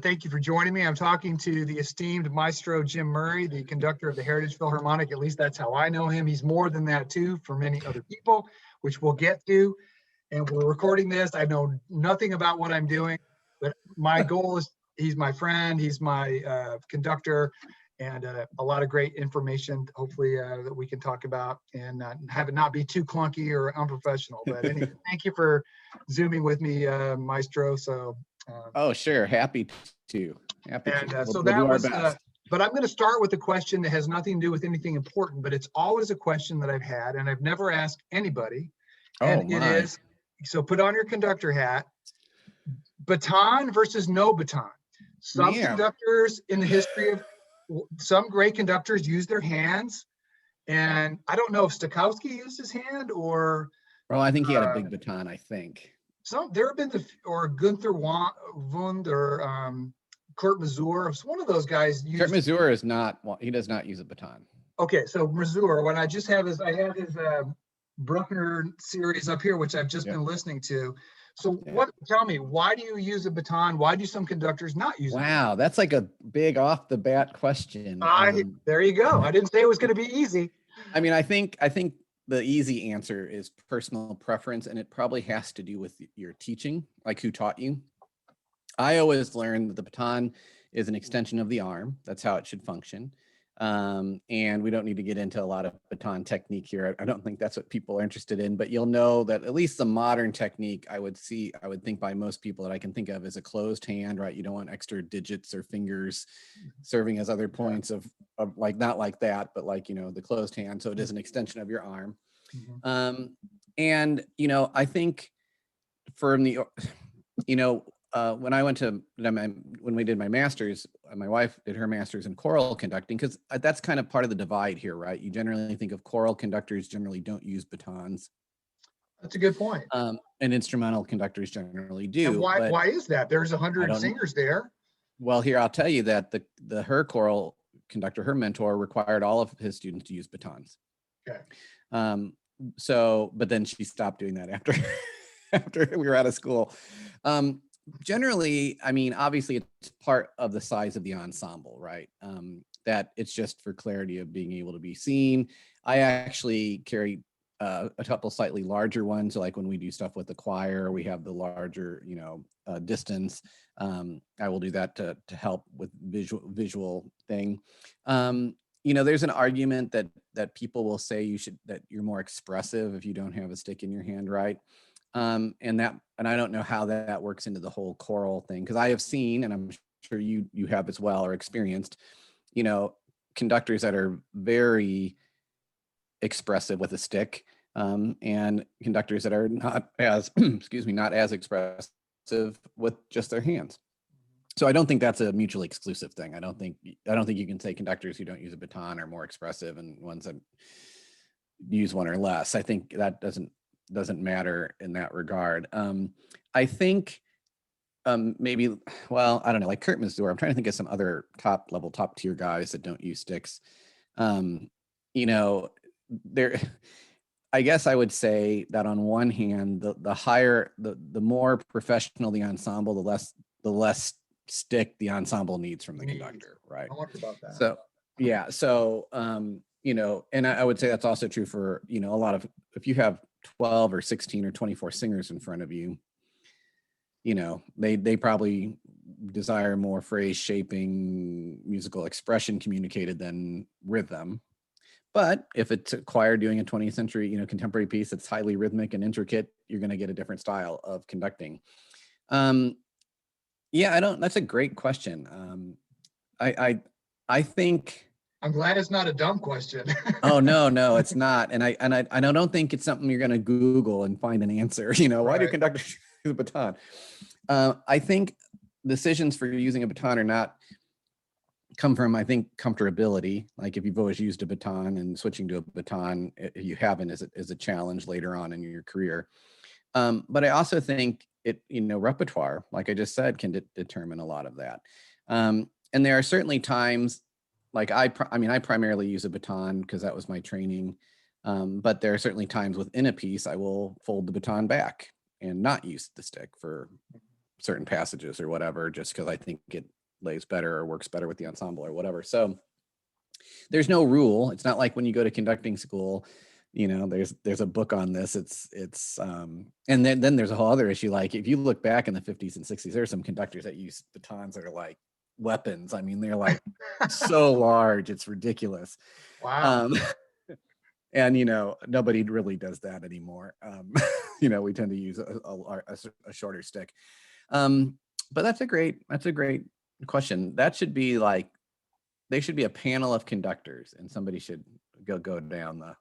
Thank you for joining me. I'm talking to the esteemed maestro Jim Murray, the conductor of the Heritage Philharmonic. At least that's how I know him. He's more than that too for many other people, which we'll get to. And we're recording this. I know nothing about what I'm doing, but my goal is he's my friend, he's my conductor, and a lot of great information, hopefully, that we can talk about and have it not be too clunky or unprofessional. But anyway, thank you for Zooming with me, Maestro. So. Oh, sure. Happy to. So that was, but I'm going to start with a question that has nothing to do with anything important, but it's always a question that I've had and I've never asked anybody. And it is, so put on your conductor hat, baton versus no baton. Some conductors in the history of, some great conductors use their hands. And I don't know if Stokowski used his hand or. Well, I think he had a big baton, I think. There have been or Gunther Wund or Kurt Mazur. It's one of those guys. Kurt Mazur is not. Well, he does not use a baton. Okay, so Mazur. When I just have his, I have his Bruckner series up here, which I've just been listening to. So what? Tell me, why do you use a baton? Why do some conductors not use? Wow, that's like a big off the bat question. There you go. I didn't say it was going to be easy. I mean, I think the easy answer is personal preference, and it probably has to do with your teaching, like who taught you. I always learned that the baton is an extension of the arm. That's how it should function. And we don't need to get into a lot of baton technique here. I don't think that's what people are interested in, but you'll know that at least the modern technique I would think by most people that I can think of is a closed hand, right? You don't want extra digits or fingers serving as other points of like, not like that, but like, the closed hand. So it is an extension of your arm. Mm-hmm. And, I think from the, when I went to, when we did my master's, my wife did her master's in choral conducting, because that's kind of part of the divide here, right? You generally think of choral conductors generally don't use batons. That's a good point. And instrumental conductors generally do. And why is that? There's 100 singers there. Well, here, I'll tell you that her choral conductor, her mentor, required all of his students to use batons. Okay. But then she stopped doing that after we were out of school. Generally, I mean, obviously it's part of the size of the ensemble, right? That it's just for clarity of being able to be seen. I actually carry a couple slightly larger ones. So like when we do stuff with the choir, we have the larger, distance. I will do that to help with visual thing. There's an argument that people will say that you're more expressive if you don't have a stick in your hand, right? And I don't know how that works into the whole choral thing, because I have seen, and I'm sure you have as well or experienced, conductors that are very expressive with a stick, and conductors that are not as not as expressive with just their hands. So I don't think that's a mutually exclusive thing. I don't think you can say conductors who don't use a baton are more expressive and ones that use one are less. I think that doesn't matter in that regard. I think maybe, well, I don't know, like Kurt Mazur, I'm trying to think of some other top tier guys that don't use sticks. I guess I would say that on one hand, the more professional the ensemble, the less stick the ensemble needs from the conductor, right? I wonder about that. So yeah, and I would say that's also true for a lot of, if you have 12 or 16 or 24 singers in front of you, they probably desire more phrase shaping, musical expression communicated than rhythm. But if it's a choir doing a 20th century, contemporary piece that's highly rhythmic and intricate, you're going to get a different style of conducting. That's a great question. I think, I'm glad it's not a dumb question. Oh, no, it's not. And I don't think it's something you're going to Google and find an answer. Why do conductors use a baton? I think decisions for using a baton or not come from, I think, comfortability. Like if you've always used a baton and switching to a baton, you haven't, is a challenge later on in your career. But I also think repertoire, like I just said, can determine a lot of that. And there are certainly times, like I primarily use a baton because that was my training. But there are certainly times within a piece I will fold the baton back and not use the stick for certain passages or whatever, just because I think it lays better or works better with the ensemble or whatever. So there's no rule. It's not like when you go to conducting school, you know, there's a book on this. And then there's a whole other issue. Like if you look back in the 50s and 60s, there's some conductors that use batons that are like weapons. I mean, they're like so large, it's ridiculous. Wow. And, you know, nobody really does that anymore. You know, we tend to use a shorter stick. But that's a great question. That should be like, they should be a panel of conductors, and somebody should go down the.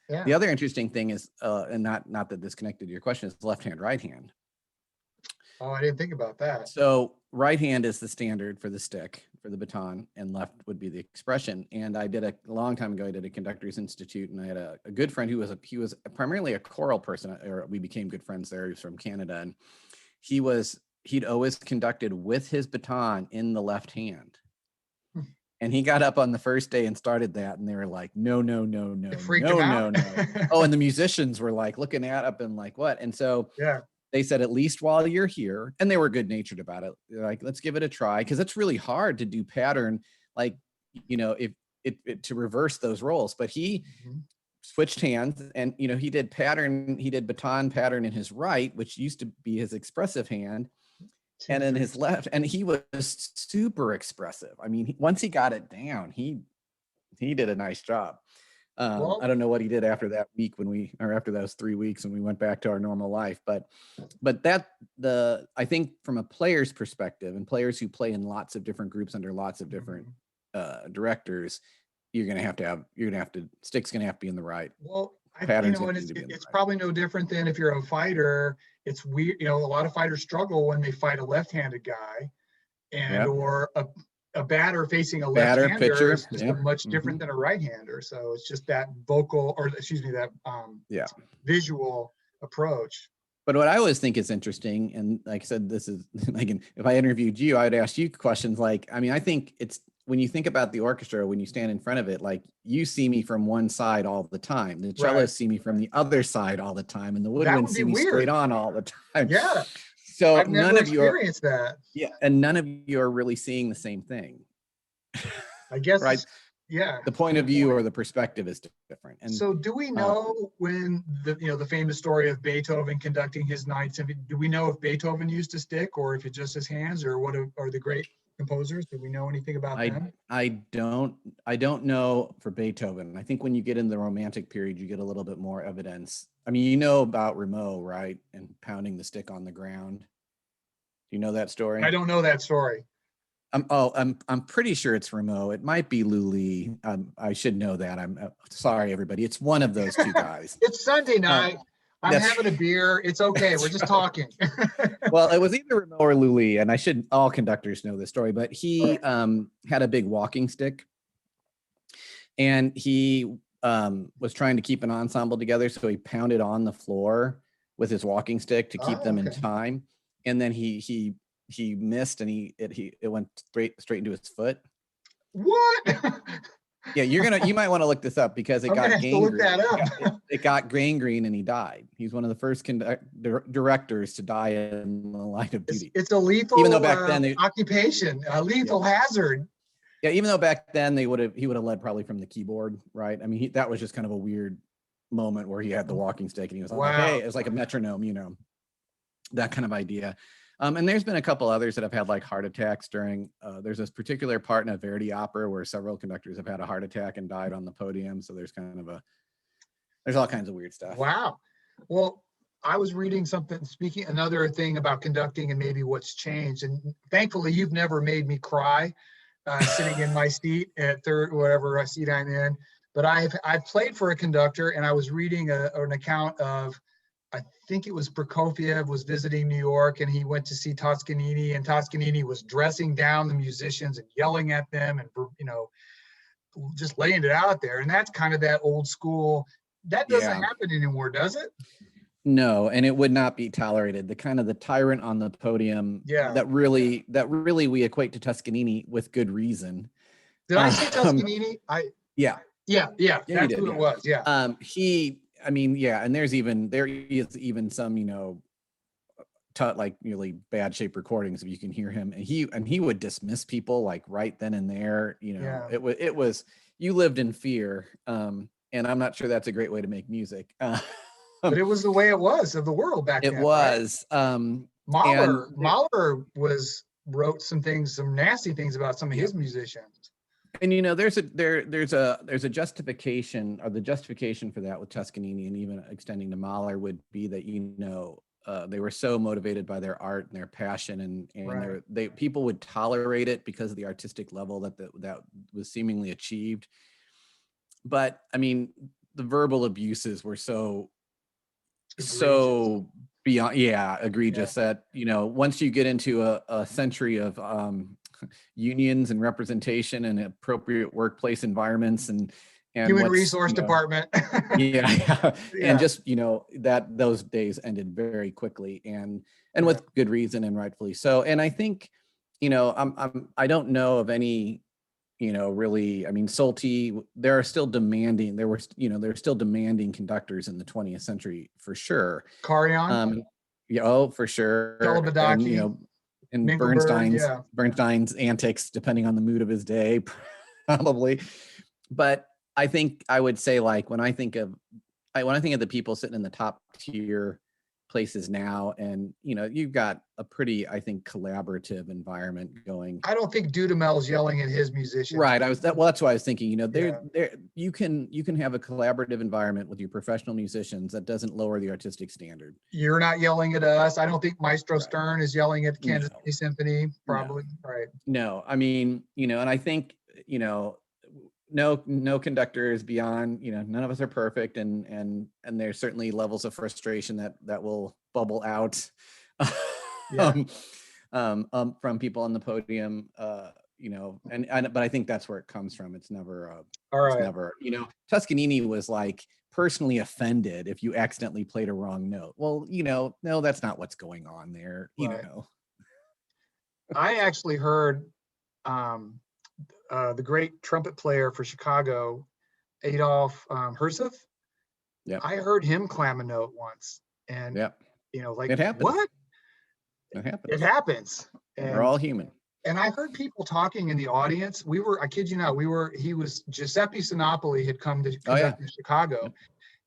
Yeah. The other interesting thing is, and not that this connected to your question, is left hand, right hand. Oh, I didn't think about that. So right hand is the standard for the stick, for the baton, and left would be the expression. And I did a long time ago, I did a Conductors Institute, and I had a good friend who was primarily a choral person, or we became good friends there. He was from Canada, and he'd always conducted with his baton in the left hand. And he got up on the first day and started that, and they were like, no, no, no, no, no. Oh, and the musicians were like looking at up and like, what? And so yeah, they said, at least while you're here, and they were good natured about it. They're like, let's give it a try, because it's really hard to do pattern, like, you know, if it to reverse those roles. But he switched hands, and you know, he did baton pattern in his right, which used to be his expressive hand. And in his left, and he was super expressive. I mean, once he got it down, he did a nice job. I don't know what he did after that week after those 3 weeks when we went back to our normal life. But I think from a player's perspective, and players who play in lots of different groups under lots of different directors, stick's gonna have to be in the right. Well, it's probably no different than if you're a fighter. It's weird, you know, a lot of fighters struggle when they fight a left-handed guy, or a batter facing a left-hander pitcher is just much different than a right-hander. So it's just that visual approach. But what I always think is interesting, and like I said, this is like, if I interviewed you, I'd ask you questions like, I mean, I think it's, when you think about the orchestra, when you stand in front of it, like you see me from one side all the time. The cellists see me from the other side all the time, and the woodwinds see me straight on all the time. Yeah. So I've never experienced that. Yeah, and none of you are really seeing the same thing. I guess. Right. Yeah. The point of view or the perspective is different. And so, do we know when the famous story of Beethoven conducting his nights? Do we know if Beethoven used a stick, or if it's just his hands, or what are the great composers? Do we know anything about them? I don't know for Beethoven. I think when you get in the Romantic period, you get a little bit more evidence. I mean, you know about Rameau, right? And pounding the stick on the ground. Do you know that story? I don't know that story. I'm pretty sure it's Rameau. It might be Lully. I should know that. I'm sorry, everybody. It's one of those two guys. It's Sunday night. I'm having a beer. It's okay. We're just talking. Well, it was either Rameau or Lully, and all conductors know this story, but he had a big walking stick, and he was trying to keep an ensemble together, so he pounded on the floor with his walking stick to keep them in time. And then he missed, and it went straight into his foot. What? Yeah, you might want to look this up, because it got gangrene. Look that up. It got gangrene, and he died. He's one of the first directors to die in the line of duty. It's a lethal, even though back then occupation, a lethal hazard. Yeah, even though back then he would have led probably from the keyboard, right? I mean, that was just kind of a weird moment where he had the walking stick, and he was like, hey, it was like a metronome, you know, that kind of idea. And there's been a couple others that have had like heart attacks during, there's this particular part in a Verdi opera where several conductors have had a heart attack and died on the podium. So there's all kinds of weird stuff. Wow. Well, I was reading something, another thing about conducting and maybe what's changed. And thankfully you've never made me cry sitting in my seat at whatever seat I'm in. But I've played for a conductor, and I was reading an account of, I think it was Prokofiev was visiting New York, and he went to see Toscanini, and Toscanini was dressing down the musicians and yelling at them, and just laying it out there. And that's kind of that old school. That doesn't happen anymore, does it? No, and it would not be tolerated. The tyrant on the podium. Yeah. That really we equate to Toscanini with good reason. Did I say Toscanini? Yeah. That's who it was. Yeah. And there is even some, like really bad shape recordings if you can hear him, and he would dismiss people like right then and there. Yeah. It was you lived in fear, and I'm not sure that's a great way to make music. But it was the way it was of the world back It then, right? was, and Mahler wrote some things, some nasty things about some of his musicians. and there's a justification, or the justification for that with Toscanini, and even extending to Mahler, would be that they were so motivated by their art and their passion, and Right. people would tolerate it because of the artistic level that was seemingly achieved. But I mean, the verbal abuses were so beyond, egregious, that once you get into a century of unions and representation and appropriate workplace environments and Human resource department. yeah. And just that those days ended very quickly, and with good reason, and rightfully so. And I think I don't know of any really, I mean, Solti, they're still demanding conductors in the 20th century for sure. Karajan. For sure. Galabadaki, and Bernstein's antics, depending on the mood of his day, probably. But I think I would say, like, when I think of the people sitting in the top tier places now, and you've got a pretty, I think, collaborative environment going. I don't think Dudamel's yelling at his musicians. Right. That's what I was thinking. You can have a collaborative environment with your professional musicians that doesn't lower the artistic standard. You're not yelling at us. I don't think Maestro Stern is yelling at Kansas City Symphony, probably. No. Right. No, I mean, and I think, no conductor is beyond, none of us are perfect, and there's certainly levels of frustration that will bubble out from people on the podium, but I think that's where it comes from. It's never never, Toscanini was like personally offended if you accidentally played a wrong note. Well, no, that's not what's going on there. I actually heard the great trumpet player for Chicago, Adolf Herseth. Yeah, I heard him clam a note once, and like, it happens. What? It happens. It happens. And we're all human. And I heard people talking in the audience. I kid you not, he was Giuseppe Sinopoli had come to conduct in Chicago.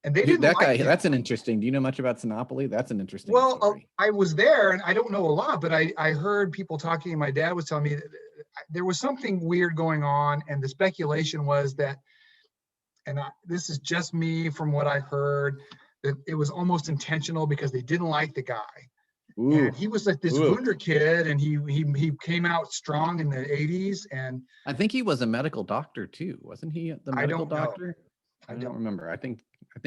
And they didn't that like guy. him. That's an interesting. Do you know much about Sinopoli? That's an interesting. Well, story. I was there, and I don't know a lot, but I heard people talking. My dad was telling me that there was something weird going on, and the speculation was that, this is just me from what I heard, that it was almost intentional because they didn't like the guy. Ooh. And he was like this wonder kid, and he came out strong in the 80s. And I think he was a medical doctor too, wasn't he? The medical doctor. I don't remember. I think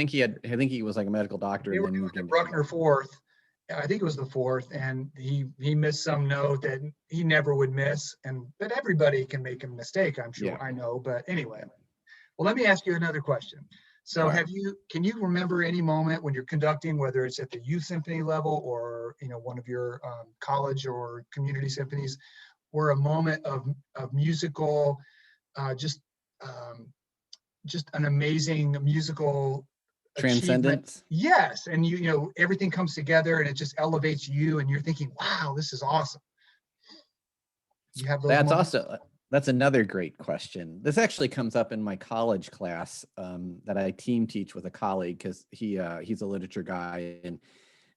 he was like a medical doctor. They were doing the Bruckner fourth. I think it was the fourth, and he missed some note that he never would miss. But everybody can make a mistake, I'm sure. Yeah. I know, but anyway. Well, let me ask you another question. So can you remember any moment when you're conducting, whether it's at the youth symphony level or one of your college or community symphonies, where a moment of musical, just an amazing musical transcendence? Yes, and everything comes together and it just elevates you, and you're thinking, wow, this is awesome. You have those moments? That's another great question. This actually comes up in my college class that I team teach with a colleague, because he's a literature guy and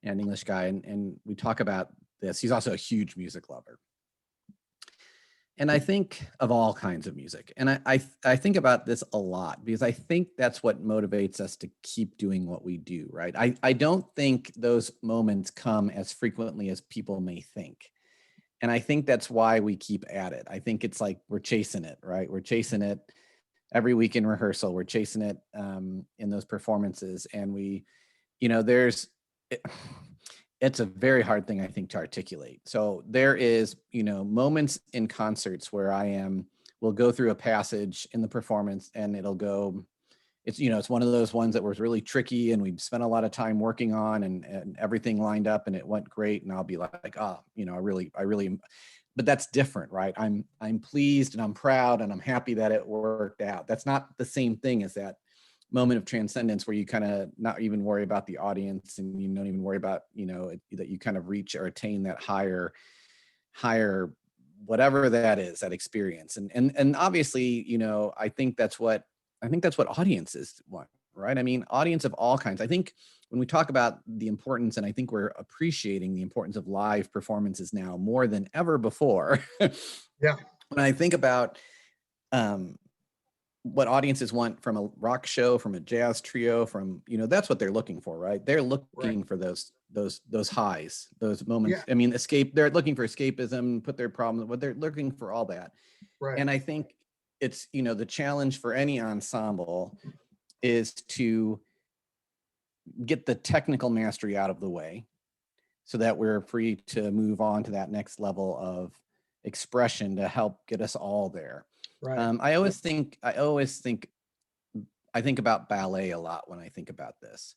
English guy, and we talk about this. He's also a huge music lover. And I think of all kinds of music. And I think about this a lot, because I think that's what motivates us to keep doing what we do, right? I don't think those moments come as frequently as people may think. And I think that's why we keep at it. I think it's like we're chasing it, right? We're chasing it every week in rehearsal. We're chasing it in those performances. And it's a very hard thing, I think, to articulate. So there is, moments in concerts where we'll go through a passage in the performance, and it's one of those ones that was really tricky, and we'd spent a lot of time working on, and everything lined up, and it went great. And I'll be like, I really, but that's different, right? I'm pleased and I'm proud and I'm happy that it worked out. That's not the same thing as that moment of transcendence where you kind of not even worry about the audience, and you don't even worry about, that you kind of reach or attain that higher whatever that is, that experience. And obviously, I think that's what audiences want, right? I mean, audience of all kinds. I think when we talk about the importance, and I think we're appreciating the importance of live performances now more than ever before. Yeah. When I think about what audiences want from a rock show, from a jazz trio, from, that's what they're looking for, right? They're looking for those highs, those moments. Yeah. I mean, they're looking for escapism, put their problems, but they're looking for all that. Right. And I think it's, the challenge for any ensemble is to get the technical mastery out of the way so that we're free to move on to that next level of expression to help get us all there. Right. I think about ballet a lot when I think about this,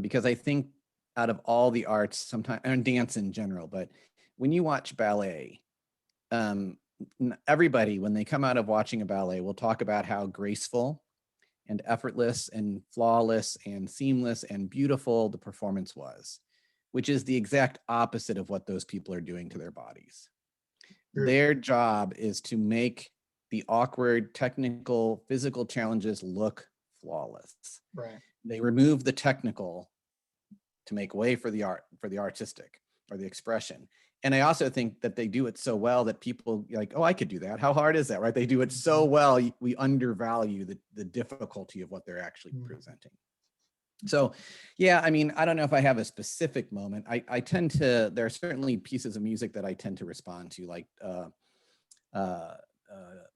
because I think out of all the arts, sometimes, and dance in general, but when you watch ballet, everybody, when they come out of watching a ballet, will talk about how graceful and effortless and flawless and seamless and beautiful the performance was, which is the exact opposite of what those people are doing to their bodies. Sure. Their job is to make the awkward, technical, physical challenges look flawless. Right. They remove the technical to make way for the art, for the artistic or the expression. And I also think that they do it so well that people like, oh, I could do that. How hard is that, right? They do it so well, we undervalue the difficulty of what they're actually presenting. So, yeah, I mean, I don't know if I have a specific moment. I tend to, there are certainly pieces of music that I tend to respond to, like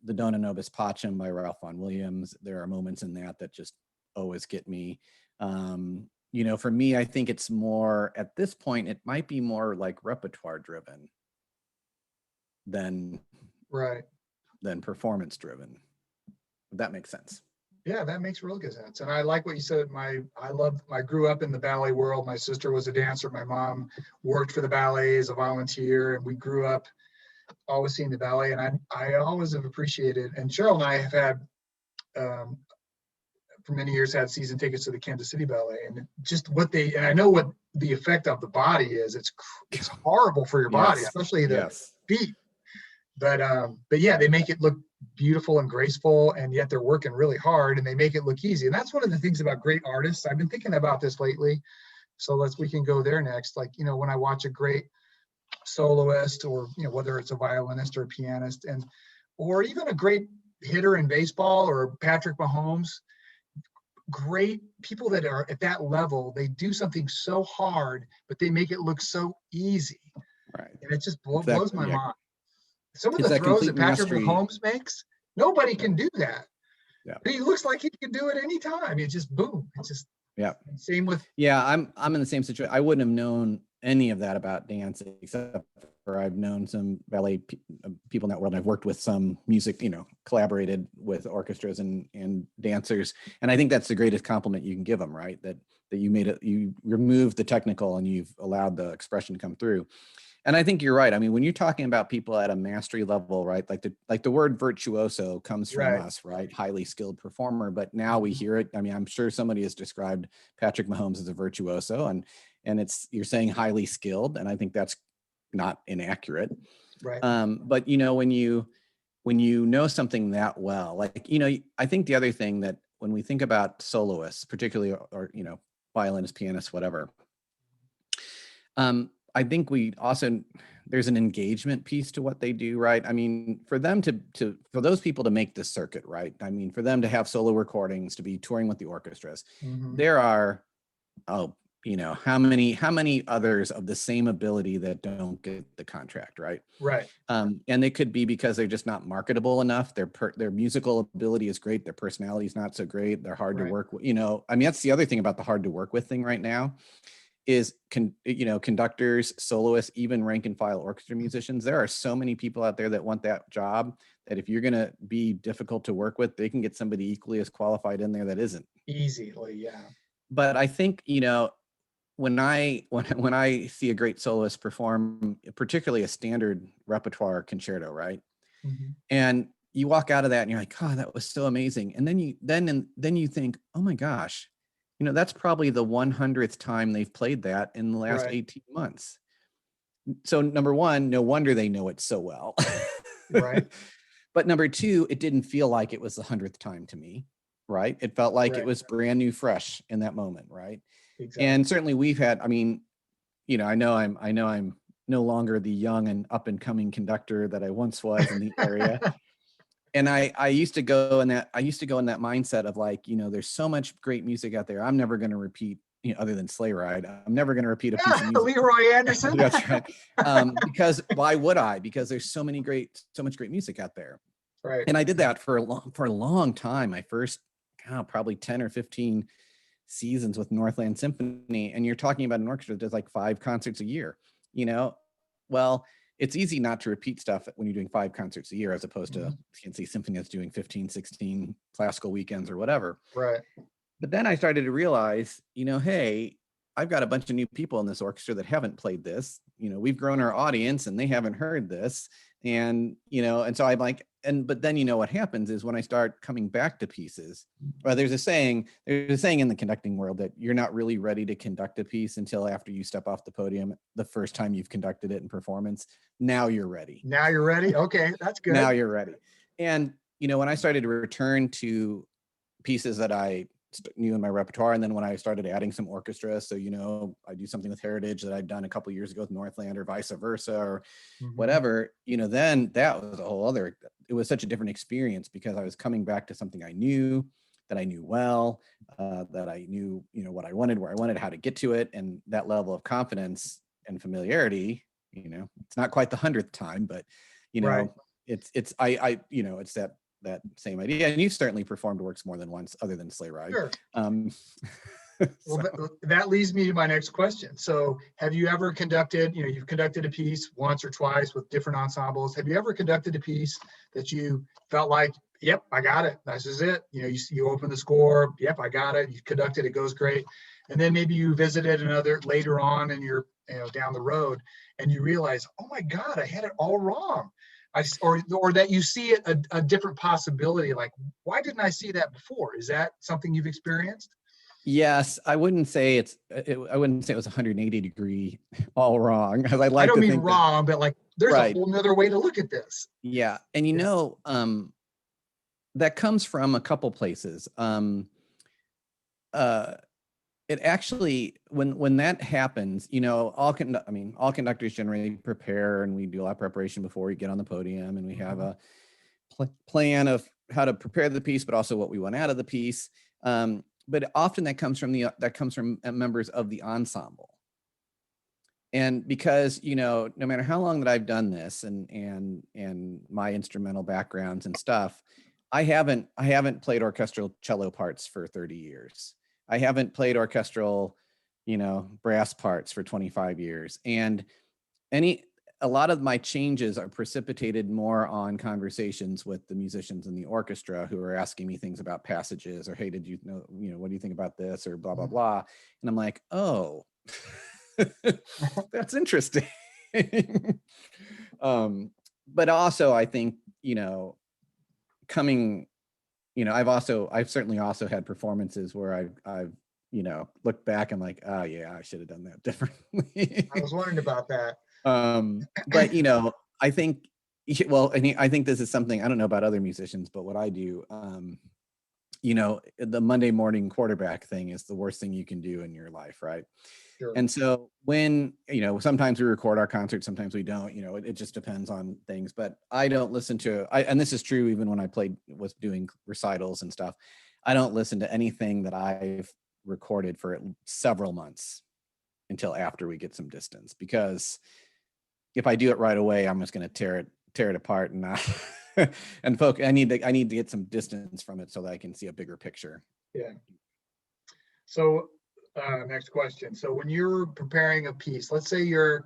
the Dona Nobis Pacem by Ralph Vaughan Williams. There are moments in that just always get me. For me, I think it's more, at this point, it might be more like repertoire driven than performance driven. If that makes sense. Yeah, that makes real good sense. And I like what you said. I grew up in the ballet world. My sister was a dancer. My mom worked for the ballet as a volunteer, and we grew up always seeing the ballet. And I always have appreciated, and Cheryl and I have had, for many years, had season tickets to the Kansas City Ballet, and just and I know what the effect of the body is. It's horrible for your body, especially the feet. But yeah, they make it look beautiful and graceful, and yet they're working really hard, and they make it look easy. And that's one of the things about great artists. I've been thinking about this lately, so we can go there next. Like, when I watch a great soloist, or whether it's a violinist or a pianist, or even a great hitter in baseball, or Patrick Mahomes, great people that are at that level, they do something so hard, but they make it look so easy. Right. And it just blows my mind. Some of the throws that Patrick Mahomes makes, nobody can do that. Yeah. But he looks like he can do it anytime. It just boom. It's just same with. Yeah, I'm in the same situation. I wouldn't have known any of that about dance, except for I've known some ballet people in that world. I've worked with some music, collaborated with orchestras and dancers. And I think that's the greatest compliment you can give them, right? That you removed the technical and you've allowed the expression to come through. And I think you're right. I mean, when you're talking about people at a mastery level, right? Like the word virtuoso comes from us, right? Highly skilled performer, but now we hear it. I mean, I'm sure somebody has described Patrick Mahomes as a virtuoso, and you're saying highly skilled, and I think that's not inaccurate. Right. But when you know something that well, like, I think the other thing that when we think about soloists, particularly, or violinists, pianists, whatever, I think there's an engagement piece to what they do, right? I mean, for them for those people to make this circuit, right? I mean, for them to have solo recordings, to be touring with the orchestras, there are, how many others of the same ability that don't get the contract, right? Right. And it could be because they're just not marketable enough. Their musical ability is great. Their personality is not so great. They're hard to work with. I mean, that's the other thing about the hard to work with thing right now. Is conductors, soloists, even rank and file orchestra musicians. There are so many people out there that want that job that if you're going to be difficult to work with, they can get somebody equally as qualified in there that isn't. Easily, yeah. But I think, when I see a great soloist perform, particularly a standard repertoire concerto, right? And you walk out of that and you're like, oh, that was so amazing. And then you think, oh my gosh, that's probably the 100th time they've played that in the last Right. 18 months. So number one, no wonder they know it so well. Right. But number two, it didn't feel like it was the 100th time to me, right? It felt like it Right. was brand new, fresh in that moment, right? Exactly. And certainly we've had, I mean, I know I'm no longer the young and up and coming conductor that I once was in the area. And I used to go in that mindset of like, there's so much great music out there. I'm never going to repeat, other than Sleigh Ride, I'm never going to repeat a piece of music. Leroy Anderson. That's right. Because why would I? Because there's so much great music out there. Right. And I did that for a long time. My first, probably 10 or 15 seasons with Northland Symphony. And you're talking about an orchestra that does like 5 concerts a year, well, it's easy not to repeat stuff when you're doing 5 concerts a year, as opposed to Kansas Symphony that's doing 15, 16 classical weekends or whatever. Right. But then I started to realize, hey, I've got a bunch of new people in this orchestra that haven't played this. We've grown our audience and they haven't heard this. And, and so I'm like, but then, what happens is when I start coming back to pieces, well, there's a saying in the conducting world that you're not really ready to conduct a piece until after you step off the podium, the first time you've conducted it in performance. Now you're ready. Now you're ready. Okay. That's good. Now you're ready. And, when I started to return to pieces that I knew in my repertoire, and then when I started adding some orchestra, so I do something with Heritage that I'd done a couple of years ago with Northland, or vice versa, or whatever, then that was a whole other, it was such a different experience, because I was coming back to something I knew, that I knew well, that I knew what I wanted, where I wanted, how to get to it, and that level of confidence and familiarity. It's not quite the 100th time, but Right. it's it's that same idea. And you've certainly performed works more than once, other than Sleigh Ride. Sure. So. Well, that leads me to my next question. So have you ever conducted, you've conducted a piece once or twice with different ensembles. Have you ever conducted a piece that you felt like, yep, I got it, this is it? You open the score, yep, I got it, you conducted, it goes great. And then maybe you visited another later on and you're down the road and you realize, oh my God, I had it all wrong. Or that you see it a different possibility, like, why didn't I see that before? Is that something you've experienced? Yes, I wouldn't say it was 180 degree all wrong, because I don't mean wrong, but like there's a whole nother way to look at this. Yeah, and that comes from a couple places. It actually, when that happens, all conductors generally prepare, and we do a lot of preparation before we get on the podium, and we have a plan of how to prepare the piece, but also what we want out of the piece. But often that comes from members of the ensemble. And because, no matter how long that I've done this and my instrumental backgrounds and stuff, I haven't played orchestral cello parts for 30 years. I haven't played orchestral, brass parts for 25 years. And a lot of my changes are precipitated more on conversations with the musicians in the orchestra, who are asking me things about passages, or, hey, did you know, what do you think about this, or blah, blah, blah. And I'm like, oh, that's interesting. But also I think, I've certainly also had performances where I've looked back and like, oh yeah, I should have done that differently. I was wondering about that. But I think, I think this is something, I don't know about other musicians, but what I do, the Monday morning quarterback thing is the worst thing you can do in your life, right? Sure. And so when, sometimes we record our concerts, sometimes we don't, it just depends on things, but I don't listen to, and this is true even when I was doing recitals and stuff, I don't listen to anything that I've recorded for several months until after we get some distance, because if I do it right away, I'm just going to tear it apart and and I need to get some distance from it so that I can see a bigger picture. Yeah. So next question. So when you're preparing a piece, let's say you're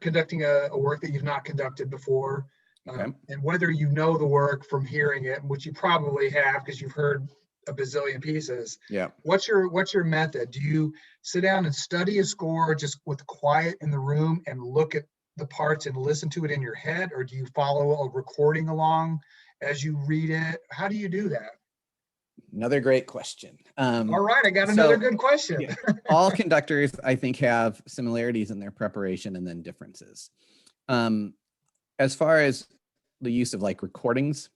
conducting a work that you've not conducted before, okay. And whether you know the work from hearing it, which you probably have because you've heard a bazillion pieces. Yeah. What's your method? Do you sit down and study a score just with quiet in the room and look at the parts and listen to it in your head, or do you follow a recording along as you read it? How do you do that? Another great question. All right, I got another So good question. yeah, all conductors, I think, have similarities in their preparation and then differences. As far as the use of like recordings,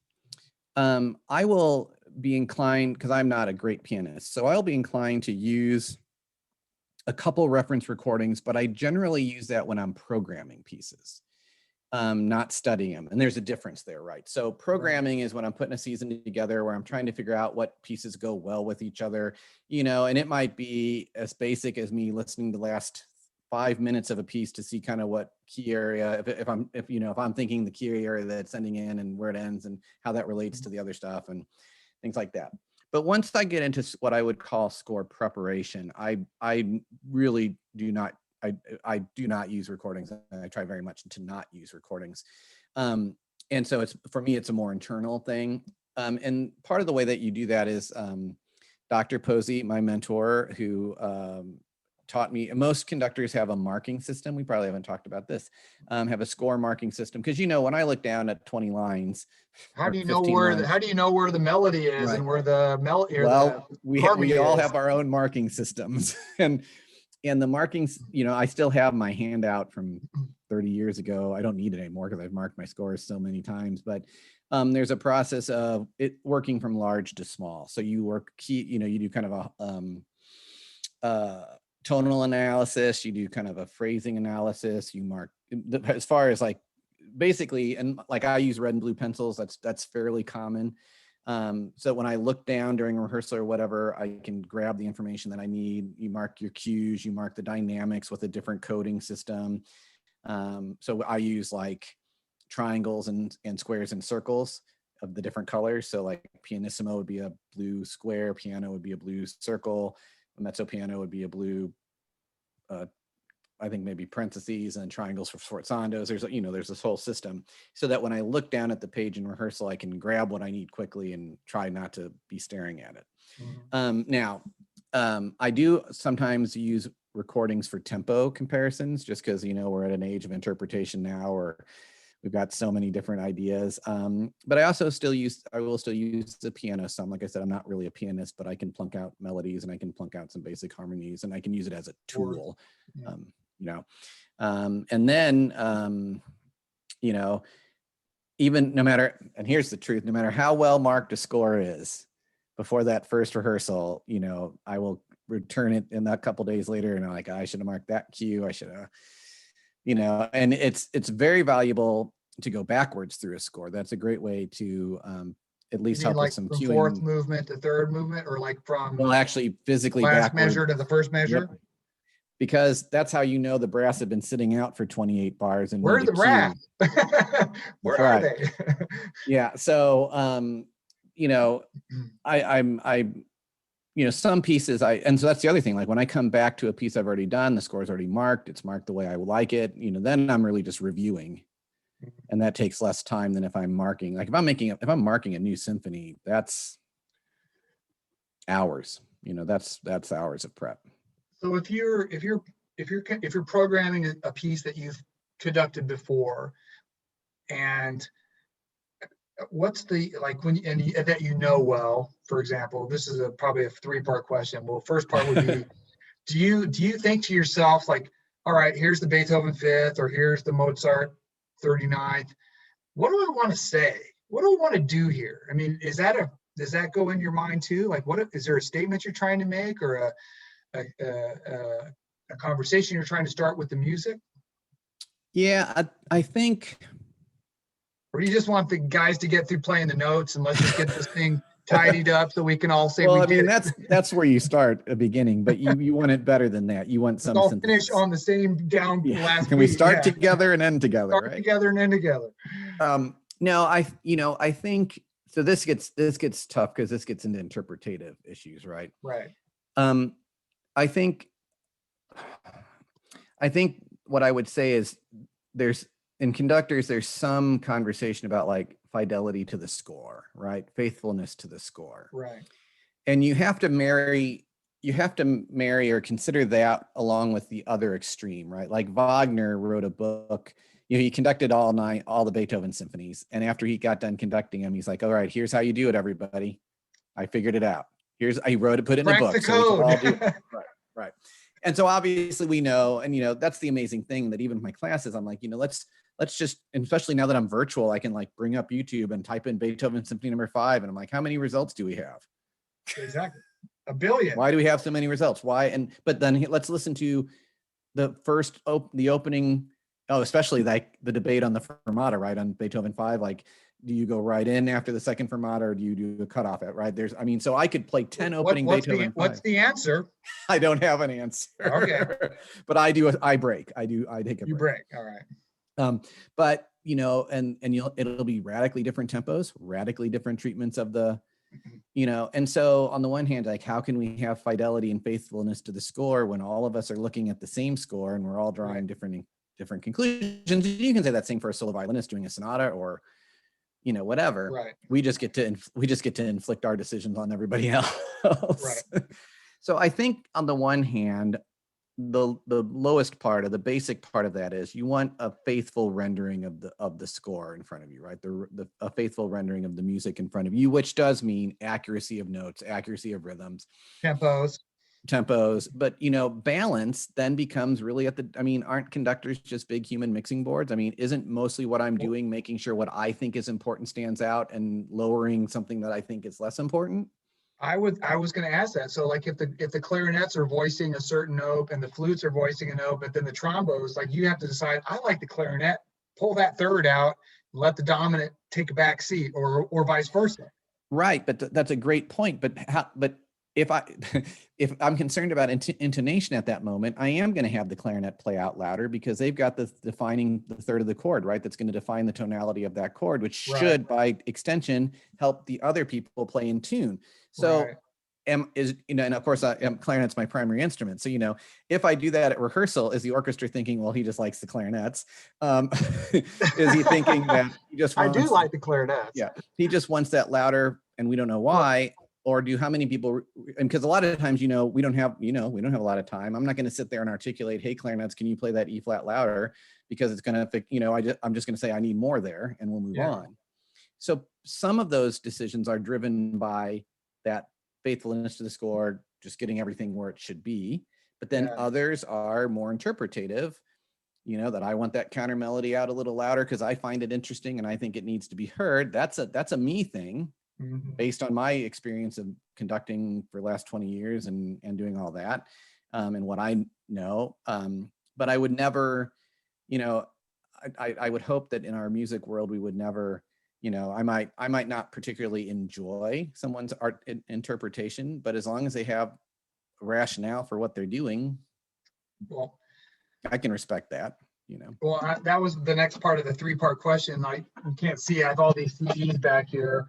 I will be inclined, because I'm not a great pianist, so I'll be inclined to use a couple reference recordings, but I generally use that when I'm programming pieces, not studying them. And there's a difference there, right? So programming is when I'm putting a season together where I'm trying to figure out what pieces go well with each other, and it might be as basic as me listening to the last 5 minutes of a piece to see kind of what key area, if I'm thinking the key area that it's ending in and where it ends and how that relates to the other stuff and things like that. But once I get into what I would call score preparation, I really do not, I do not use recordings. I try very much to not use recordings. And so for me, it's a more internal thing. And part of the way that you do that is Dr. Posey, my mentor, who taught me, most conductors have a marking system. We probably haven't talked about this, have a score marking system. Because, when I look down at 20 lines, how do you know where the melody is, right, and where the melody? Well, we all have our own marking systems, and the markings, I still have my handout from 30 years ago. I don't need it anymore because I've marked my scores so many times, but there's a process of it working from large to small. So you work you do kind of a tonal analysis, you do kind of a phrasing analysis, you mark as far as like basically, and like I use red and blue pencils, that's fairly common. So when I look down during rehearsal or whatever, I can grab the information that I need. You mark your cues, you mark the dynamics with a different coding system. So I use like triangles and squares and circles of the different colors. So like pianissimo would be a blue square, piano would be a blue circle, mezzo piano would be a blue, I think maybe parentheses, and triangles for sforzandos. There's this whole system so that when I look down at the page in rehearsal, I can grab what I need quickly and try not to be staring at it. Mm-hmm. I do sometimes use recordings for tempo comparisons, just because, we're at an age of interpretation now, or we've got so many different ideas. But I will still use the piano some. Like I said, I'm not really a pianist, but I can plunk out melodies and I can plunk out some basic harmonies, and I can use it as a tool. And then, even and here's the truth, no matter how well marked a score is before that first rehearsal, I will return it in a couple days later and I'm like, I should have marked that cue. I should have, and it's very valuable to go backwards through a score. That's a great way to at least help with some cueing. Fourth movement to third movement, or like from actually physically the last measure to the first measure. Yep. Because that's how the brass have been sitting out for 28 bars. And where are the brass? Where are they? Yeah. So, some pieces and so that's the other thing. Like when I come back to a piece I've already done, the score's already marked. It's marked the way I like it. Then I'm really just reviewing, and that takes less time than if I'm marking. Like if I'm marking a new symphony, that's hours. That's hours of prep. So if you're programming a piece that you've conducted before, and what's the that well, for example, this is probably a 3-part question. Well, first part would be, do you think to yourself like, all right, here's the Beethoven 5th, or here's the Mozart 39th. What do I want to say? What do I want to do here? I mean, does that go in your mind too? Like, is there a statement you're trying to make, or a conversation you're trying to start with the music? Yeah, I think. Or do you just want the guys to get through playing the notes and let's just get this thing tidied up so we can all say? Well, that's where you start a beginning, but you want it better than that. You want some all finish on the same last. Can we start together and end together? Start together and end together. No, I think so. This gets tough because this gets into interpretative issues, right? Right. I think what I would say is in conductors, there's some conversation about like fidelity to the score, right? Faithfulness to the score. Right. And you have to marry or consider that along with the other extreme, right? Like Wagner wrote a book, he conducted all the Beethoven symphonies. And after he got done conducting them, he's like, all right, here's how you do it, everybody. I figured it out. I wrote it, put it in Crack the book. the So we can all do code. it. Right. And so obviously we know, and that's the amazing thing that even in my classes, I'm like, let's just, and especially now that I'm virtual, I can like bring up YouTube and type in Beethoven Symphony number 5. And I'm like, how many results do we have? Exactly. A billion. Why do we have so many results? Why? But then let's listen to the opening, especially like the debate on the fermata, right? On Beethoven 5, like, do you go right in after the second fermata or do you do a cutoff at, right? So I could play 10 opening Beethoven 5. What's the answer? I don't have an answer. Okay. But I do, I break. I take a break. You break. All right. But, and it'll be radically different tempos, radically different treatments of the, and so on the one hand, like, how can we have fidelity and faithfulness to the score when all of us are looking at the same score and we're all drawing different conclusions? You can say that same for a solo violinist doing a sonata or, whatever. Right. We just get to inflict our decisions on everybody else. Right. So I think on the one hand, the lowest part of the basic part of that is you want a faithful rendering of the score in front of you, right? A faithful rendering of the music in front of you, which does mean accuracy of notes, accuracy of rhythms, tempos, but balance then becomes really aren't conductors just big human mixing boards? Isn't mostly what I'm doing making sure what I think is important stands out and lowering something that I think is less important? I was going to ask that. So like if the clarinets are voicing a certain note and the flutes are voicing a note, but then the trombones, like you have to decide, I like the clarinet, pull that third out, let the dominant take a back seat, or vice versa. Right, but that's a great point. But if I'm concerned about intonation at that moment, I am going to have the clarinet play out louder because they've got defining the third of the chord, right? That's going to define the tonality of that chord, which should, by extension, help the other people play in tune. So, and of course, clarinet's my primary instrument. So, if I do that at rehearsal, is the orchestra thinking, well, he just likes the clarinets? Is he thinking that he just wants? I do like the clarinets. Yeah, he just wants that louder, and we don't know why. Or how many people? And because a lot of times, we don't have a lot of time. I'm not going to sit there and articulate, hey, clarinets, can you play that E flat louder? Because it's going to, I'm just going to say I need more there, and we'll move on. So some of those decisions are driven by that faithfulness to the score, just getting everything where it should be. But then others are more interpretative, that I want that counter melody out a little louder because I find it interesting and I think it needs to be heard. That's a me thing. Mm-hmm. Based on my experience of conducting for the last 20 years and doing all that, and what I know. But I would never, I would hope that in our music world, we would never, I might not particularly enjoy someone's art interpretation, but as long as they have a rationale for what they're doing, well, I can respect that. Well, that was the next part of the 3-part question. You can't see, I have all these CDs back here.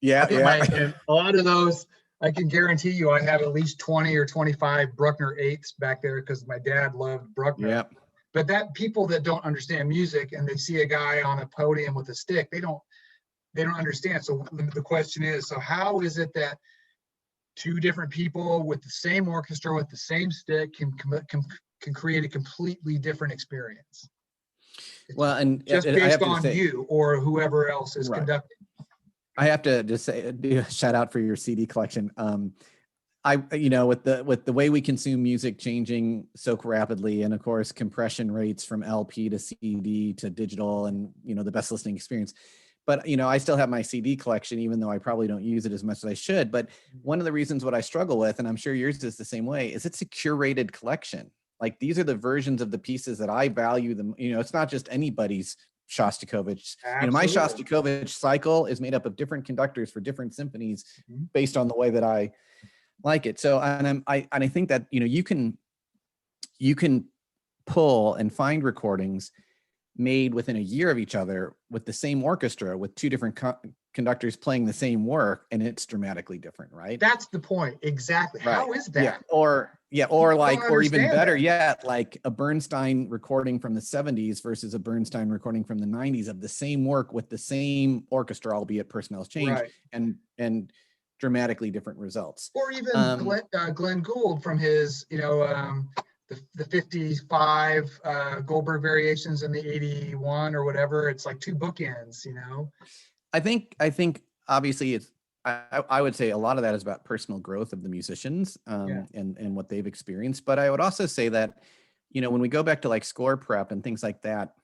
Yeah. And a lot of those, I can guarantee you, I have at least 20 or 25 Bruckner 8s back there because my dad loved Bruckner. Yep. But that people that don't understand music and they see a guy on a podium with a stick, they don't understand. So the question is, so how is it that two different people with the same orchestra with the same stick can create a completely different experience? Well, and just based on you or whoever else is conducting. I have to just say, do a shout out for your CD collection. With the way we consume music changing so rapidly, and of course compression rates from LP to CD to digital, and the best listening experience. But I still have my CD collection, even though I probably don't use it as much as I should. But one of the reasons what I struggle with, and I'm sure yours is the same way, is it's a curated collection. Like these are the versions of the pieces that I value them. It's not just anybody's Shostakovich. My Shostakovich cycle is made up of different conductors for different symphonies based on the way that I like it. So, and I think that, you can pull and find recordings made within a year of each other with the same orchestra with two different conductors playing the same work, and it's dramatically different, right? That's the point. Exactly. Right. How is that? Yeah. Or even better yet, like a Bernstein recording from the 70s versus a Bernstein recording from the 90s of the same work with the same orchestra, albeit personnel's changed, and dramatically different results. Or even Glenn Gould from his, the 55 Goldberg variations and the 81 or whatever. It's like two bookends, you know? I think obviously it's, I would say a lot of that is about personal growth of the musicians, Yeah. and what they've experienced. But I would also say that, you know, when we go back to like score prep and things like that,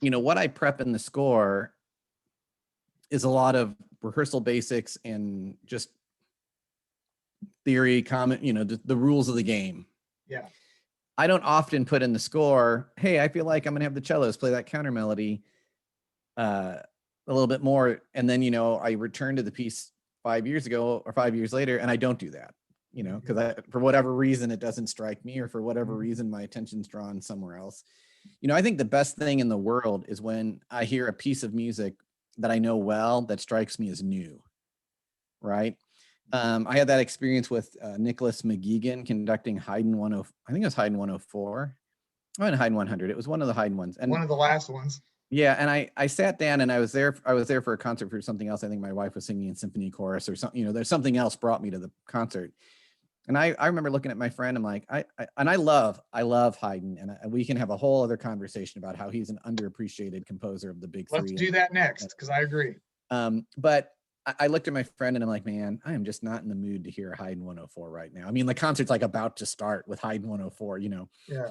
you know, what I prep in the score is a lot of rehearsal basics and just theory, comment, you know, the rules of the game. Yeah. I don't often put in the score, hey, I feel like I'm gonna have the cellos play that counter melody a little bit more. And then, you know, I return to the piece 5 years ago or 5 years later, and I don't do that, you know, because for whatever reason, it doesn't strike me, or for whatever reason, my attention's drawn somewhere else. You know, I think the best thing in the world is when I hear a piece of music that I know well that strikes me as new, right? I had that experience with Nicholas McGeegan conducting Haydn I think it was Haydn 104. Oh, and Haydn 100. It was one of the Haydn ones. And one of the last ones. yeah, and I sat down and I was there for a concert for something else. I think my wife was singing in symphony chorus or something, you know, there's something else brought me to the concert. And I remember looking at my friend, I'm like, I love Haydn, and we can have a whole other conversation about how he's an underappreciated composer of the big three. Let's do that next, because I agree. But I looked at my friend and I'm like, man, I am just not in the mood to hear Haydn 104 right now. I mean, the concert's like about to start with Haydn 104, you know? Yeah.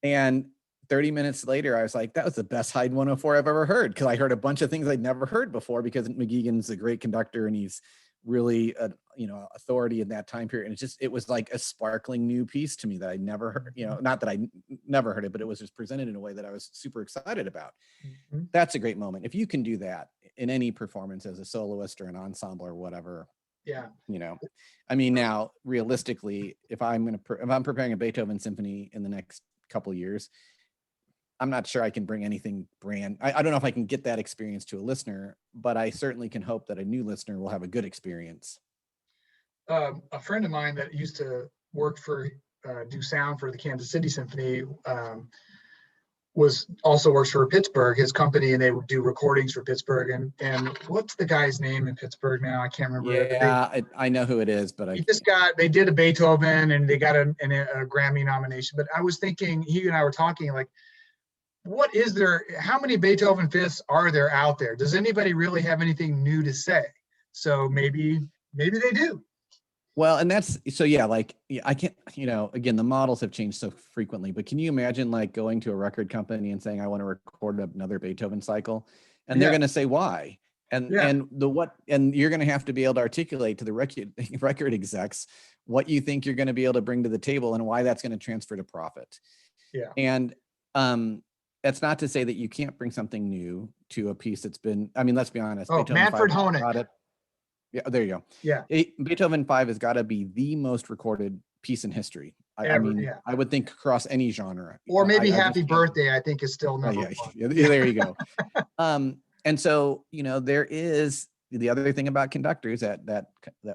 And 30 minutes later, I was like, that was the best Haydn 104 I've ever heard. Cause I heard a bunch of things I'd never heard before, because McGeegan's a great conductor and he's really a, you know, authority in that time period. And it was like a sparkling new piece to me that I never heard, you know, not that I never heard it, but it was just presented in a way that I was super excited about. That's a great moment. If you can do that in any performance as a soloist or an ensemble or whatever, yeah, you know, I mean, now realistically, if I'm preparing a Beethoven symphony in the next couple of years, I'm not sure I can bring anything I don't know if I can get that experience to a listener, but I certainly can hope that a new listener will have a good experience. A friend of mine that used to work do sound for the Kansas City Symphony also works for Pittsburgh, his company, and they would do recordings for Pittsburgh. And what's the guy's name in Pittsburgh now? I can't remember. Yeah, I know who it is, but they did a Beethoven and they got a Grammy nomination. But I was thinking, he and I were talking, like, how many Beethoven fifths are there out there? Does anybody really have anything new to say? So maybe they do. Well, and I can't, you know, again, the models have changed so frequently, but can you imagine like going to a record company and saying, I want to record another Beethoven cycle, and they're going to say why? And you're going to have to be able to articulate to the record execs what you think you're going to be able to bring to the table and why that's going to transfer to profit. Yeah. And that's not to say that you can't bring something new to a piece that's been, I mean, let's be honest. Oh, Manfred Honeck. Yeah, there you go. Yeah. Beethoven 5 has got to be the most recorded piece in history. I would think across any genre. Or maybe Happy Birthday, I think, is still number one. Yeah, there you go. And so, you know, there is the other thing about conductors that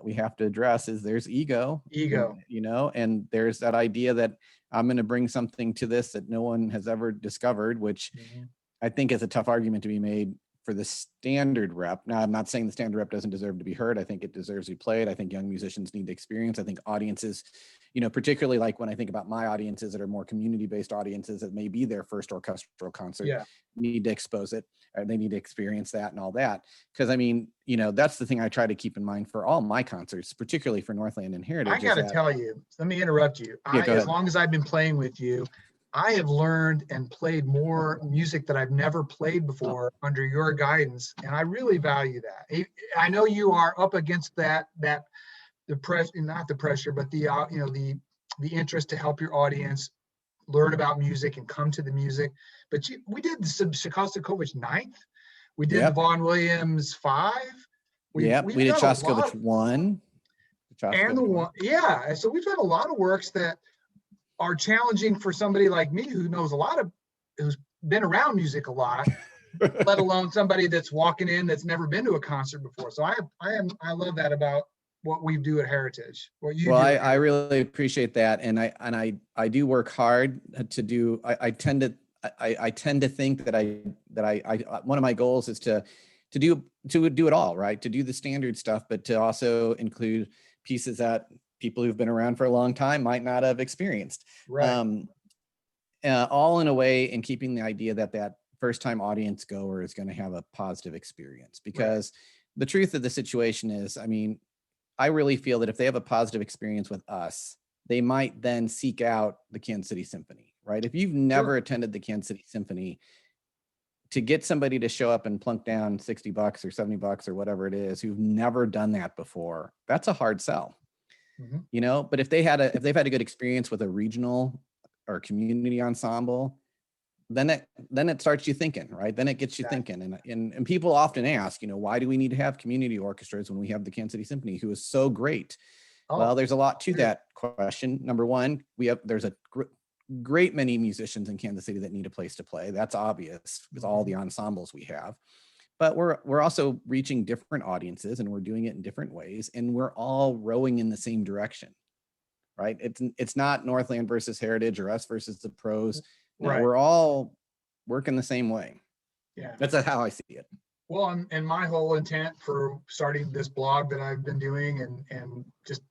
we have to address is there's ego, you know, and there's that idea that I'm going to bring something to this that no one has ever discovered, which I think is a tough argument to be made for the standard rep. Now, I'm not saying the standard rep doesn't deserve to be heard. I think it deserves to be played. I think young musicians need to experience. I think audiences, you know, particularly like when I think about my audiences that are more community-based audiences that may be their first orchestral concert, need to expose it. Or they need to experience that and all that. Because I mean, you know, that's the thing I try to keep in mind for all my concerts, particularly for Northland and Heritage. I got to tell you, let me interrupt you. As long as I've been playing with you, I have learned and played more music that I've never played before under your guidance, and I really value that. I know you are up against the pressure, not the pressure, but the interest to help your audience learn about music and come to the music. But we did the Shostakovich 9th. We did the Vaughan Williams 5. We did Shostakovich 1. And the one, so we've done a lot of works that are challenging for somebody like me who knows who's been around music a lot, let alone somebody that's walking in that's never been to a concert before. So I love that about what we do at Heritage. I really appreciate that, and I do work hard to do. I tend to think that I one of my goals is to do it all, right? To do the standard stuff, but to also include pieces that people who've been around for a long time might not have experienced. Right. All in a way in keeping the idea that that first time audience goer is going to have a positive experience, because the truth of the situation is, I mean, I really feel that if they have a positive experience with us, they might then seek out the Kansas City Symphony, right? If you've never attended the Kansas City Symphony, to get somebody to show up and plunk down $60 or $70 or whatever it is, who've never done that before, that's a hard sell. You know, but if they've had a good experience with a regional or community ensemble, then it starts you thinking, right? Then it gets you thinking. And people often ask, you know, why do we need to have community orchestras when we have the Kansas City Symphony, who is so great? Well, there's a lot to that question. Number one, there's a great many musicians in Kansas City that need a place to play. That's obvious with all the ensembles we have. But we're also reaching different audiences, and we're doing it in different ways, and we're all rowing in the same direction, right? It's not Northland versus Heritage or us versus the pros. No, we're all working the same way. Yeah, that's how I see it. Well, and my whole intent for starting this blog that I've been doing, and just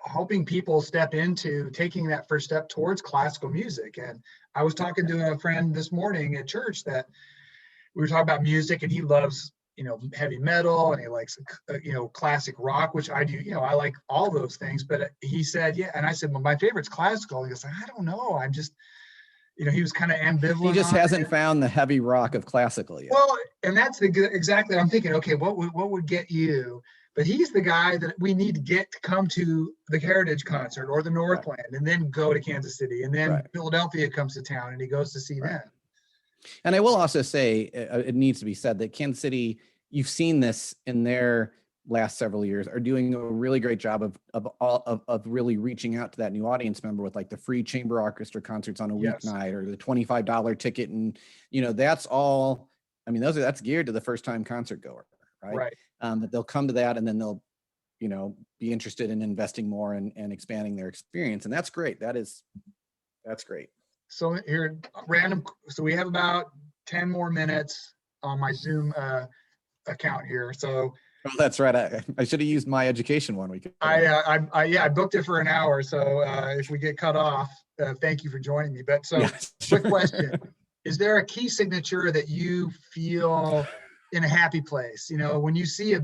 helping people step into taking that first step towards classical music. And I was talking to a friend this morning at church that we were talking about music, and he loves, you know, heavy metal, and he likes, you know, classic rock, which I do. You know, I like all those things. But he said, yeah. And I said, well, my favorite's classical. He goes, I don't know. I'm just, you know, he was kind of ambivalent. He just hasn't found the heavy rock of classical yet. Well, and that's exactly, I'm thinking, okay, what would get you? But he's the guy that we need to get to come to the Heritage concert or the Northland, and then go to Kansas City, and then Philadelphia comes to town and he goes to see them. And I will also say, it needs to be said that Kansas City, you've seen this in their last several years, are doing a really great job of really reaching out to that new audience member with like the free chamber orchestra concerts on a weeknight, or the $25 ticket. And, you know, that's all, I mean, that's geared to the first time concert goer, right? That they'll come to that, and then they'll, you know, be interested in investing more and expanding their experience. And that's great. That's great. So here, random. So we have about 10 more minutes on my Zoom account here. So that's right. I should have used my education one. I booked it for an hour. So if we get cut off, thank you for joining me. But quick question: is there a key signature that you feel in a happy place? You know, when you see a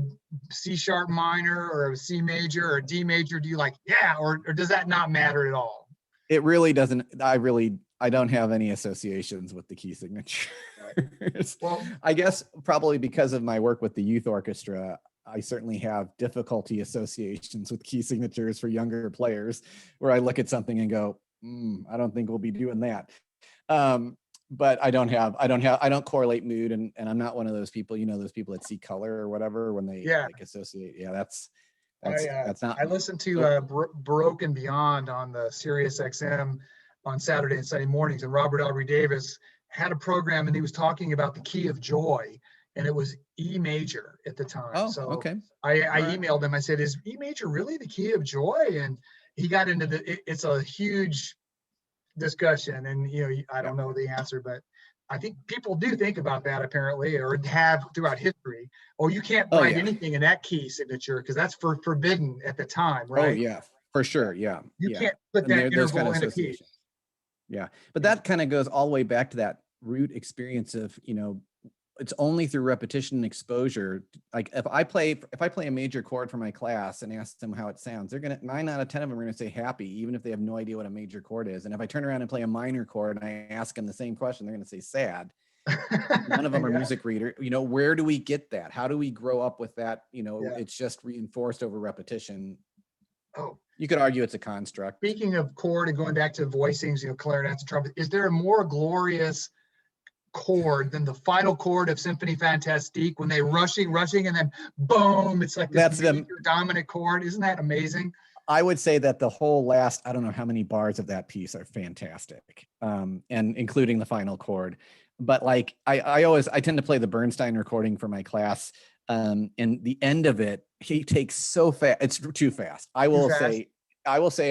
C sharp minor or a C major or a D major, do you like, or does that not matter at all? It really doesn't. I don't have any associations with the key signature. Well, I guess probably because of my work with the youth orchestra, I certainly have difficulty associations with key signatures for younger players, where I look at something and go, I don't think we'll be doing that. But I don't correlate mood, and I'm not one of those people, you know, those people that see color or whatever when they like associate. That's not. I listened to Baroque and Beyond on the Sirius XM on Saturday and Sunday mornings, and Robert Aubrey Davis had a program, and he was talking about the key of joy, and it was E major at the time. Oh, so okay. I emailed him. I said, "Is E major really the key of joy?" And he got into it's a huge discussion, and you know, I don't know the answer, but I think people do think about that apparently, or have throughout history. Oh, you can't write anything in that key signature because that's forbidden at the time, right? Oh yeah, for sure. Yeah. You can't put that interval in a key. Yeah, but that kind of goes all the way back to that root experience of, you know, it's only through repetition and exposure. Like if I play a major chord for my class and ask them how it sounds, they're 9 out of 10 of them are gonna say happy, even if they have no idea what a major chord is. And if I turn around and play a minor chord and I ask them the same question, they're gonna say sad. None of them are music reader. You know, where do we get that? How do we grow up with that? You know, it's just reinforced over repetition. Oh, you could argue it's a construct. Speaking of chord and going back to voicings, you know, clarinets and trumpets, is there a more glorious chord than the final chord of Symphony Fantastique when they rushing, and then boom, it's like this dominant chord? Isn't that amazing? I would say that the whole last, I don't know how many bars of that piece are fantastic, and including the final chord. But like I tend to play the Bernstein recording for my class. And the end of it, he takes so fast. It's too fast. I will say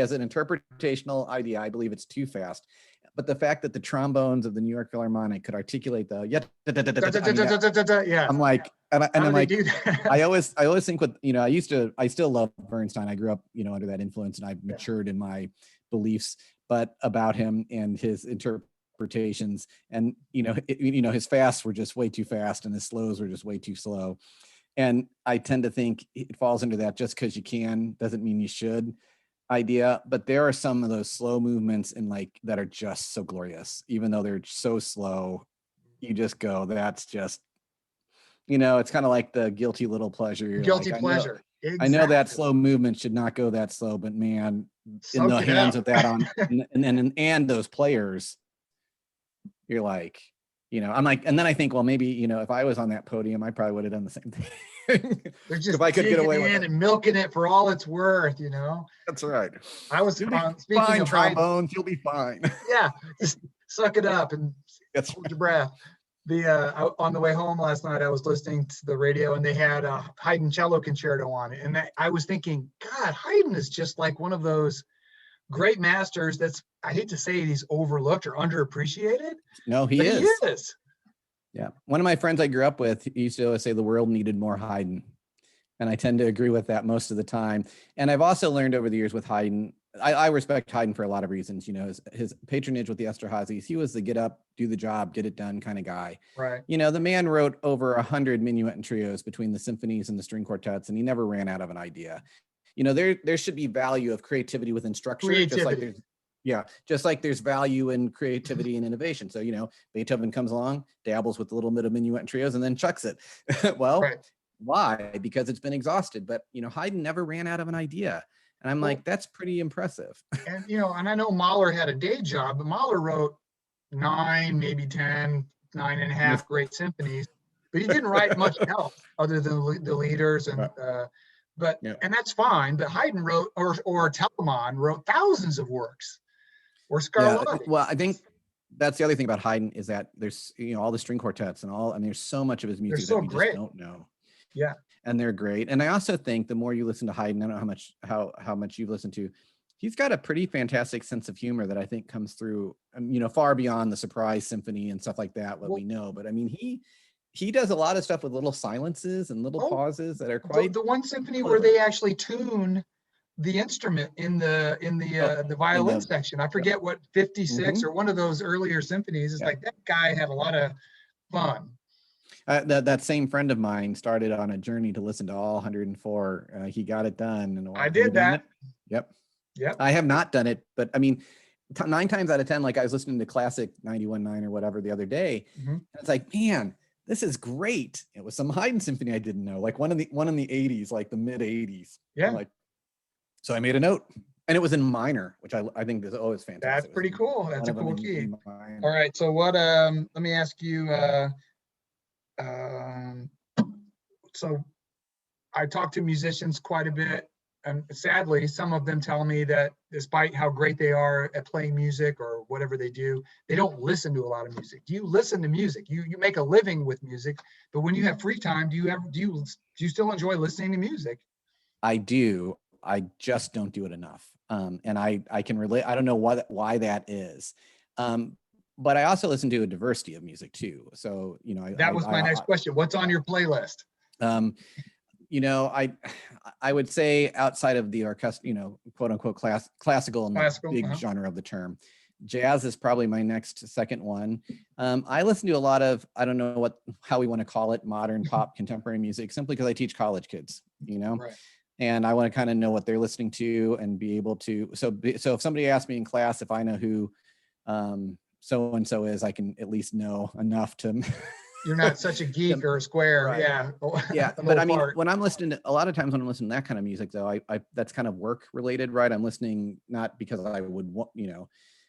as an interpretational idea, I believe it's too fast. But the fact that the trombones of the New York Philharmonic could articulate the I'm like, And How do I'm they like, do that? I always think with, I still love Bernstein. I grew up, under that influence, and I've matured in my beliefs, but about him and his interpretations, and, his fasts were just way too fast and his slows were just way too slow. And I tend to think it falls into that just because you can doesn't mean you should idea. But there are some of those slow movements and like that are just so glorious, even though they're so slow. You just go, that's just, it's kind of like the guilty little pleasure. You're Guilty like, pleasure. I know that Exactly. slow movement should not go that slow, but man, in the Soak it hands up. of that and those players, you're like, I'm like, and then I think, well, maybe, if I was on that podium, I probably would have done the same thing. They're If just I could get digging away with in it. and milking it for all it's worth, That's right. I was You'll be speaking fine, of Haydn. trombones. You'll be fine. Yeah, just suck it up and That's hold your breath. On the way home last night, I was listening to the radio and they had a Haydn cello concerto on it, and I was thinking, God, Haydn is just like one of those great masters that's, I hate to say it, he's overlooked or underappreciated, No, he but he is. is. Yeah. One of my friends I grew up with used to always say the world needed more Haydn. And I tend to agree with that most of the time. And I've also learned over the years with Haydn, I respect Haydn for a lot of reasons. His patronage with the Esterházys, he was the get up, do the job, get it done kind of guy. Right. The man wrote over 100 minuet and trios between the symphonies and the string quartets, and he never ran out of an idea. There should be value of creativity within structure, just like there's value in creativity and innovation. So, Beethoven comes along, dabbles with a little bit of minuet and trios, and then chucks it. Well, right. Why? Because it's been exhausted. But, Haydn never ran out of an idea. And I'm like, that's pretty impressive. And, and I know Mahler had a day job, but Mahler wrote 9, maybe 10, 9.5 great symphonies, but he didn't write much else other than the leaders. And, and that's fine. But Haydn wrote, or Telemann wrote thousands of works, or Scarlatti. Yeah, well, I think that's the other thing about Haydn is that there's, all the string quartets and all, there's so much of his music that we just don't know. Yeah. And they're great. And I also think the more you listen to Haydn, I don't know how much you've listened to, he's got a pretty fantastic sense of humor that I think comes through, far beyond the surprise symphony and stuff like that, we know. But he does a lot of stuff with little silences and little pauses that are quite. The one symphony where they actually tune the instrument in the violin section. I forget what 56 or one of those earlier symphonies. It's like that guy had a lot of fun. That same friend of mine started on a journey to listen to all 104. He got it done. I did that. Yep. Yep. I have not done it, but 9 times out of 10, like I was listening to classic 91.9 or whatever the other day. And it's like, man, this is great. It was some Haydn symphony I didn't know, like one in the 80s, like the mid 80s. Yeah. So I made a note, and it was in minor, which I think is always fantastic. That's pretty cool. That's a cool key. All right. So what, let me ask you, so I talk to musicians quite a bit, and sadly, some of them tell me that despite how great they are at playing music or whatever they do, they don't listen to a lot of music. Do you listen to music? You make a living with music, but when you have free time, do you still enjoy listening to music? I do. I just don't do it enough. And I can relate. I don't know why that is. But I also listen to a diversity of music too. So, that was my next question. What's on your playlist? I would say outside of the orchestra, quote unquote classical in the big genre of the term, jazz is probably my second one. I listen to a lot of, I don't know how we want to call it, modern pop contemporary music, simply because I teach college kids, Right. And I want to kind of know what they're listening to and be able to. So if somebody asks me in class if I know who so and so is, I can at least know enough to. You're not such a geek or a square. Right. Yeah. Yeah. But when I'm listening to, a lot of times when I'm listening to that kind of music, though, I that's kind of work related, right? I'm listening not because I would want,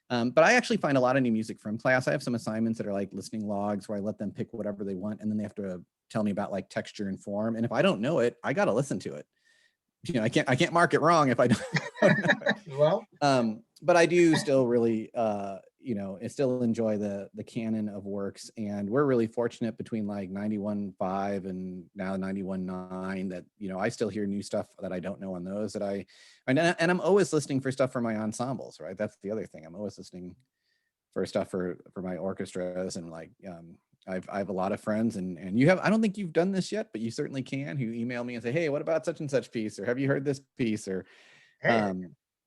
but I actually find a lot of new music from class. I have some assignments that are like listening logs where I let them pick whatever they want, and then they have to tell me about like texture and form. And if I don't know it, I got to listen to it. I can't mark it wrong if I don't. Well, but I do still really, I still enjoy the canon of works, and we're really fortunate between like 91.5 and now 91.9 that, I still hear new stuff that I don't know on those and I'm always listening for stuff for my ensembles, right? That's the other thing. I'm always listening for stuff for my orchestras and like, I have a lot of friends, and you have, I don't think you've done this yet, but you certainly can, who email me and say, hey, what about such and such piece? Or have you heard this piece? Or, Hey,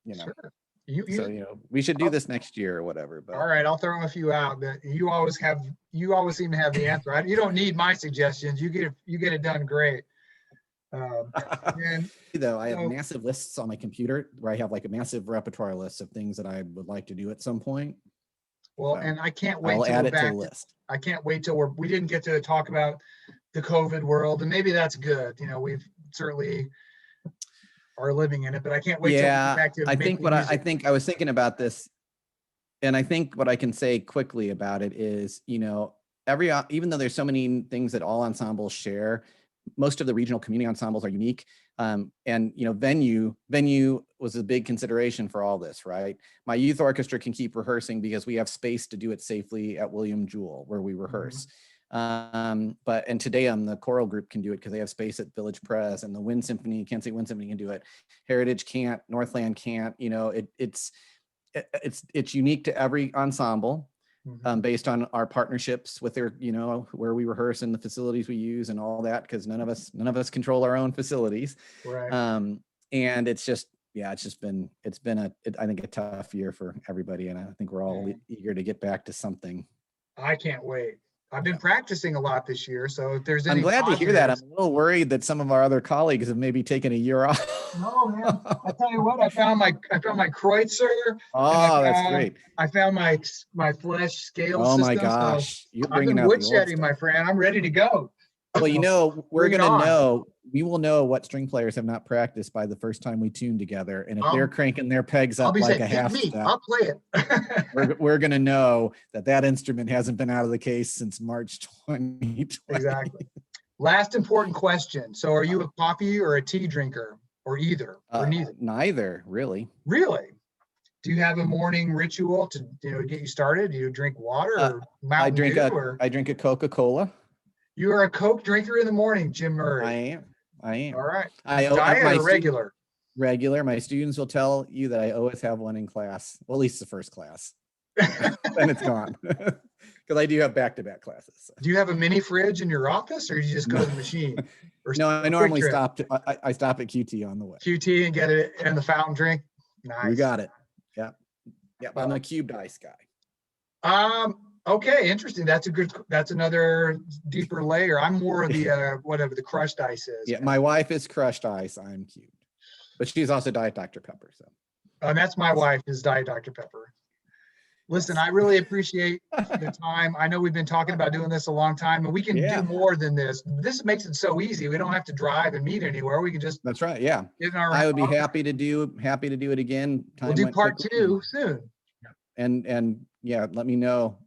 you know, sure. You, so, we should do this next year or whatever, all but right, I'll throw a few out, but you always seem to have the answer. You don't need my suggestions. You get it done great. And though I have so, massive lists on my computer where I have like a massive repertoire list of things that I would like to do at some point. well, So and I can't wait I'll till add we're it to the back. list. I can't wait till we didn't get to talk about the COVID world, and maybe that's good. We've certainly are living in it, but I can't wait till we get Yeah, back to I making think what I music. think I was thinking about this, and I think what I can say quickly about it is, even though there's so many things that all ensembles share, most of the regional community ensembles are unique. And venue was a big consideration for all this, right? My youth orchestra can keep rehearsing because we have space to do it safely at William Jewell, where we rehearse. And today the choral group can do it because they have space at Village Press, and the Wind Symphony, Kansas City Wind Symphony can do it. Heritage can't, Northland can't. It's unique to every ensemble. Based on our partnerships with their, where we rehearse and the facilities we use and all that, because none of us control our own facilities. Right. And it's been I think a tough year for everybody, and I think we're all eager to get back to something. I can't wait. I've been practicing a lot this year, so if there's any, I'm glad to hear that. I'm a little worried that some of our other colleagues have maybe taken a year off. No, man. I tell you what, I found my Kreutzer. Oh, that's great. I found my Flesh scale Oh system. my gosh, you're I've been bringing out the old woodshedding, my friend. I'm ready to go. Well, Bring it on. we will know what string players have not practiced by the first time we tune together. And if they're cranking their pegs I'll up be like saying, a half me. step, I'll play it. we're going to know that instrument hasn't been out of the case since March 2020. Exactly. Last important question. So are you a coffee or a tea drinker, or either, or neither? Neither, really. Really? Do you have a morning ritual to get you started? Do you drink water or Mountain Dew? I drink a Coca-Cola. You are a Coke drinker in the morning, Jim Murray. I am. All right. Diet or regular? Regular. My students will tell you that I always have one in class. Well, at least the first class. Then it's gone. Because I do have back-to-back classes. So. Do you have a mini fridge in your office, or do you just go to the machine? No, I normally stop at QT on the way. QT and get it in the fountain drink. Nice. You got it. Yeah. I'm a cubed ice guy. Okay, interesting. That's another deeper layer. I'm more of the whatever the crushed ice is. Yeah, my wife is crushed ice. I'm cubed, but she's also Diet Dr. Pepper. So, that's my wife is Diet Dr. Pepper. Listen, I really appreciate the time. I know we've been talking about doing this a long time, and we can do more than this. This makes it so easy. We don't have to drive and meet anywhere. We can just. That's right. Yeah. I would be happy to do it again. We'll do part 2 soon. And yeah, let me know.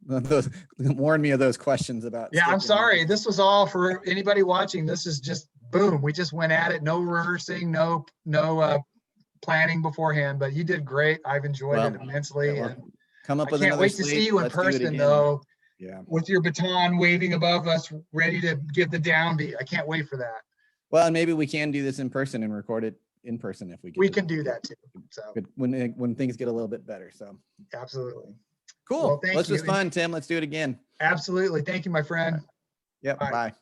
Warn me of those questions about. Yeah, I'm sorry. This was all for anybody watching. This is just boom. We just went at it. No rehearsing, no planning beforehand. But you did great. I've enjoyed it immensely. And come up with I can't wait to see you in person, though. Yeah. With your baton waving above us, ready to give the downbeat. I can't wait for that. Well, and maybe we can do this in person and record it in person if we can. We can do that too. So when things get a little bit better. So absolutely. Cool. Well, this was fun, Tim. Let's do it again. Absolutely. Thank you, my friend. Yep. Bye.